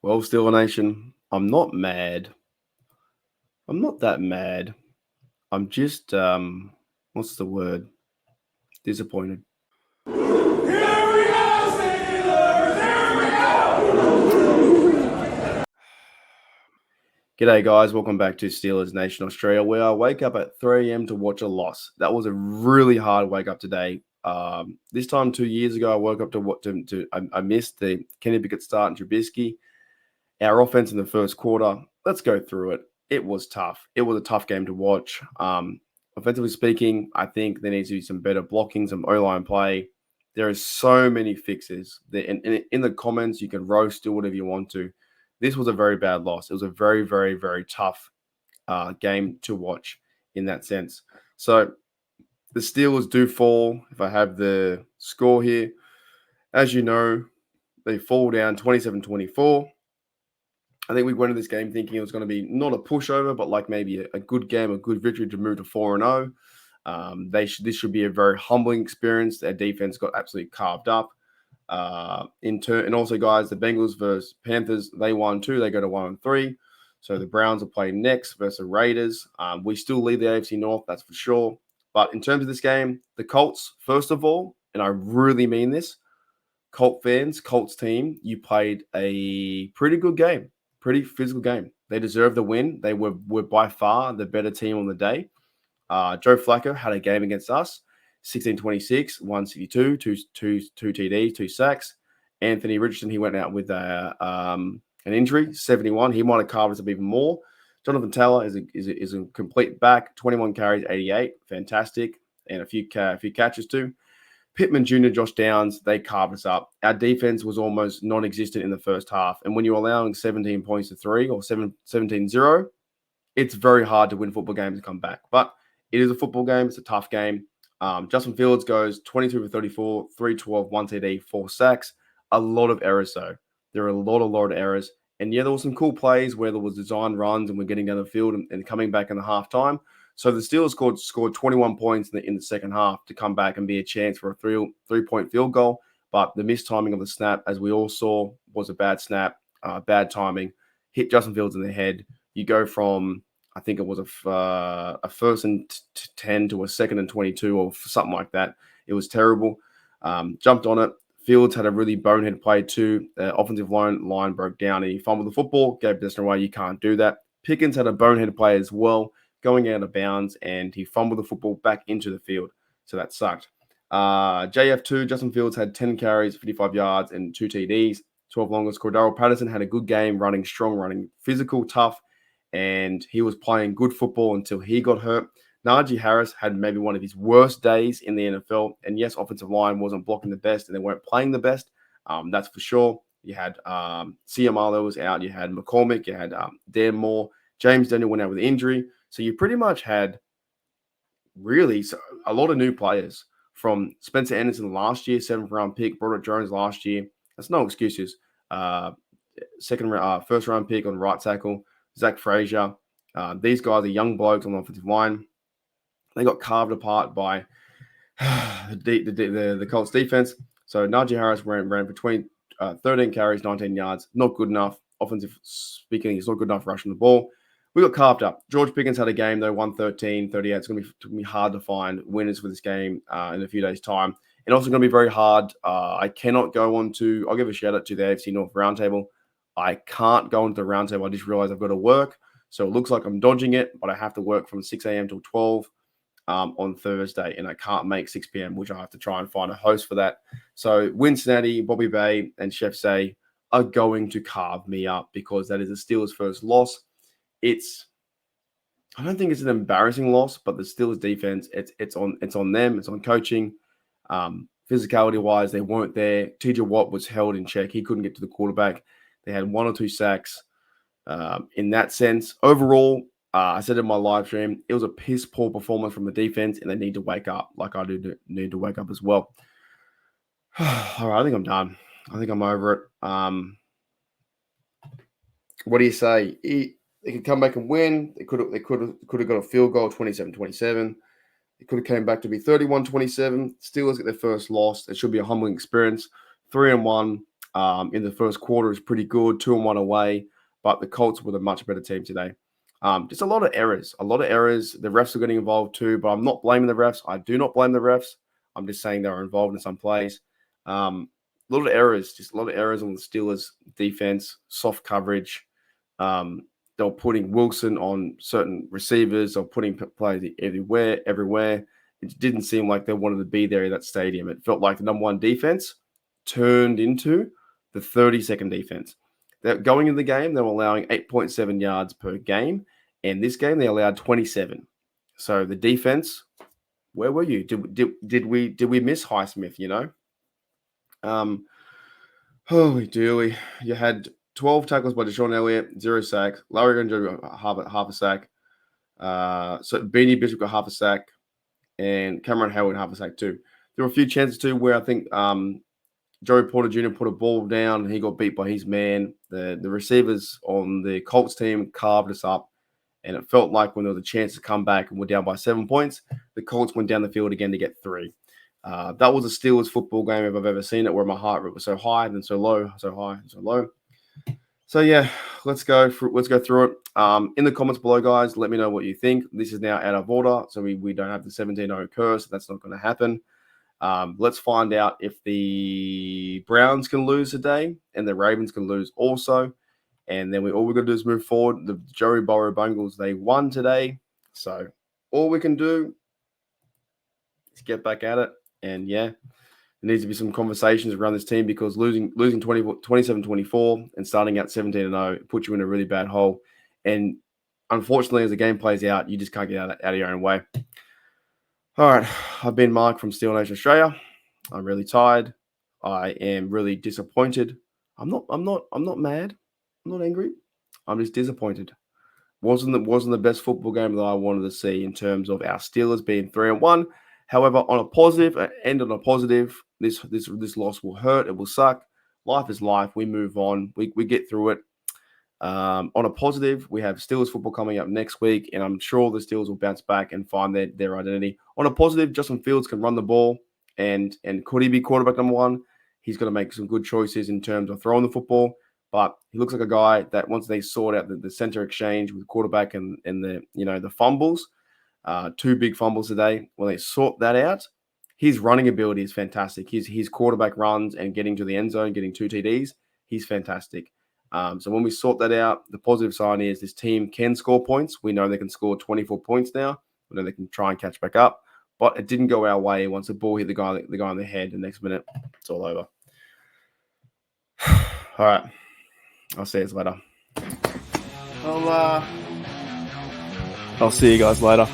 Well, Steeler Nation, I'm not mad. I'm not that mad. I'm just what's the word? Disappointed. G'day guys, welcome back to Steelers Nation Australia, where I wake up at 3 a.m. to watch a loss. That was a really hard wake up today. This time 2 years ago, I woke up to what I missed the Kenny Pickett start and Trubisky. Our offense in the first quarter. Let's go through it. It was tough. It was a tough game to watch. Offensively speaking, I think there needs to be some better blocking, some O-line play. There are so many fixes. In the comments, you can roast, do whatever you want to. This was a very bad loss. It was a very, very, very tough game to watch in that sense. So the Steelers do fall. If I have the score here, as you know, they fall down 27-24. I think we went into this game thinking it was going to be not a pushover, but like maybe a good game, a good victory to move to 4-0. This should be a very humbling experience. Their defense got absolutely carved up. And also, guys, the Bengals versus Panthers, they won too. They go to 1-3. So the Browns will play next versus Raiders. We still lead the AFC North, that's for sure. But in terms of this game, the Colts, first of all, and I really mean this, Colt fans, Colts team, you played a pretty good game, pretty physical game. They deserved the win. They were by far the better team on the day. Joe Flacco had a game against us, 16-26, 162, two TDs, 2 sacks. Anthony Richardson, he went out with an injury, 71. He might have carved us up even more. Jonathan Taylor is a complete back, 21 carries, 88, fantastic, and a few catches too. Pittman Jr., Josh Downs, they carved us up. Our defense was almost non-existent in the first half. And when you're allowing 17 points to 3 or 17-0, it's very hard to win football games and come back. But it is a football game. It's a tough game. Justin Fields goes 22 for 34, 312, 1 TD, 4 sacks. A lot of errors, though. There are a lot of errors. And yeah, there were some cool plays where there was design runs and we're getting down the field and coming back in the halftime. So the Steelers scored 21 points in the second half to come back and be a chance for a three-point field goal. But the mistiming of the snap, as we all saw, was a bad snap, bad timing, hit Justin Fields in the head. You go from, I think it was a first and 10 to a second and 22 or something like that. It was terrible. Jumped on it. Fields had a really bonehead play too. The offensive line broke down and he fumbled the football, gave possession away. You can't do that. Pickens had a bonehead play as well, going out of bounds, and he fumbled the football back into the field. So that sucked. JF2, Justin Fields had 10 carries, 55 yards, and 2 TDs, 12 longest. Cordero Patterson had a good game, running strong, running physical, tough, and he was playing good football until he got hurt. Najee Harris had maybe one of his worst days in the NFL. And yes, offensive line wasn't blocking the best and they weren't playing the best. That's for sure. You had CMR was out. You had McCormick. You had Dan Moore. James Daniel went out with injury. So you pretty much had really a lot of new players from Spencer Anderson last year, 7th round pick, Broderick Jones last year. That's no excuses. First round pick on right tackle, Zach Frazier. These guys are young blokes on the offensive line. They got carved apart by the Colts defense. So Najee Harris ran for 13 carries, 19 yards. Not good enough. Offensive speaking, he's not good enough rushing the ball. We got carved up. George Pickens had a game, though, 113-38. It's going to be hard to find winners for this game in a few days' time. And also going to be very hard. I cannot go on to – I'll give a shout-out to the AFC North Roundtable. I can't go into the Roundtable. I just realized I've got to work. So it looks like I'm dodging it, but I have to work from 6 a.m. till 12 on Thursday, and I can't make 6 p.m., which I have to try and find a host for that. So Cincinnati, Bobby Bay, and Chef Say are going to carve me up because that is the Steelers' first loss. I don't think it's an embarrassing loss, but the Steelers defense, it's on them. It's on coaching. Physicality-wise, they weren't there. TJ Watt was held in check. He couldn't get to the quarterback. They had 1 or 2 sacks. In that sense, overall, I said in my live stream, it was a piss poor performance from the defense, and they need to wake up like I do need to wake up as well. All right, I think I'm done. I think I'm over it. What do you say? They could come back and win. They could have got a field goal, 27-27. It could have came back to be 31-27. Steelers get their first loss. It should be a humbling experience. 3-1. in the first quarter is pretty good, 2-1 away, but the Colts were the much better team today. Just a lot of errors. The refs are getting involved too, but I'm not blaming the refs. I do not blame the refs. I'm just saying they were involved in some plays. A lot of errors, just a lot of errors on the Steelers defense, soft coverage. They were putting Wilson on certain receivers or putting players everywhere. It didn't seem like they wanted to be there in that stadium. It felt like the number one defense turned into the 32nd defense. They're going into the game, they were allowing 8.7 yards per game. And this game, they allowed 27. So the defense, where were you? Did we miss Highsmith, Holy dooly. You had 12 tackles by Deshaun Elliott, 0 sacks. Larry Gunjo got half a sack. So Beanie Bishop got half a sack. And Cameron Howard half a sack too. There were a few chances too where I think Joey Porter Jr. put a ball down and he got beat by his man. The receivers on the Colts team carved us up. And it felt like when there was a chance to come back and we're down by 7 points, the Colts went down the field again to get 3. That was a Steelers football game if I've ever seen it, where my heart rate was so high, then so low, so high, and so low. So yeah, let's go through it. In the comments below, guys, let me know what you think. This is now out of order, so we don't have the 17-0 curse. That's not going to happen. Let's find out if the Browns can lose today and the Ravens can lose also. And then all we're going to do is move forward. The Joey Burrow Bengals, they won today. So all we can do is get back at it. And yeah, there needs to be some conversations around this team because losing 27-24 and starting out 17-0 puts you in a really bad hole. And unfortunately, as the game plays out, you just can't get out of your own way. All right, I've been Mark from Steel Nation Australia. I'm really tired. I am really disappointed. I'm not mad. I'm not angry. I'm just disappointed. Wasn't the best football game that I wanted to see in terms of our Steelers being 3-1. However, on a positive, this loss will hurt. It will suck. Life is life. We move on. We get through it. On a positive, we have Steelers football coming up next week, and I'm sure the Steelers will bounce back and find their identity. On a positive, Justin Fields can run the ball, and could he be quarterback number one? He's going to make some good choices in terms of throwing the football, but he looks like a guy that once they sort out the center exchange with the quarterback and the fumbles, 2 big fumbles today. When they sort that out, his running ability is fantastic. His quarterback runs and getting to the end zone, getting 2 TDs, he's fantastic. So when we sort that out, the positive sign is this team can score points. We know they can score 24 points now. We know they can try and catch back up, but it didn't go our way. Once the ball hit the guy on the head, the next minute, it's all over. All right. I'll see you later. I'll see you guys later.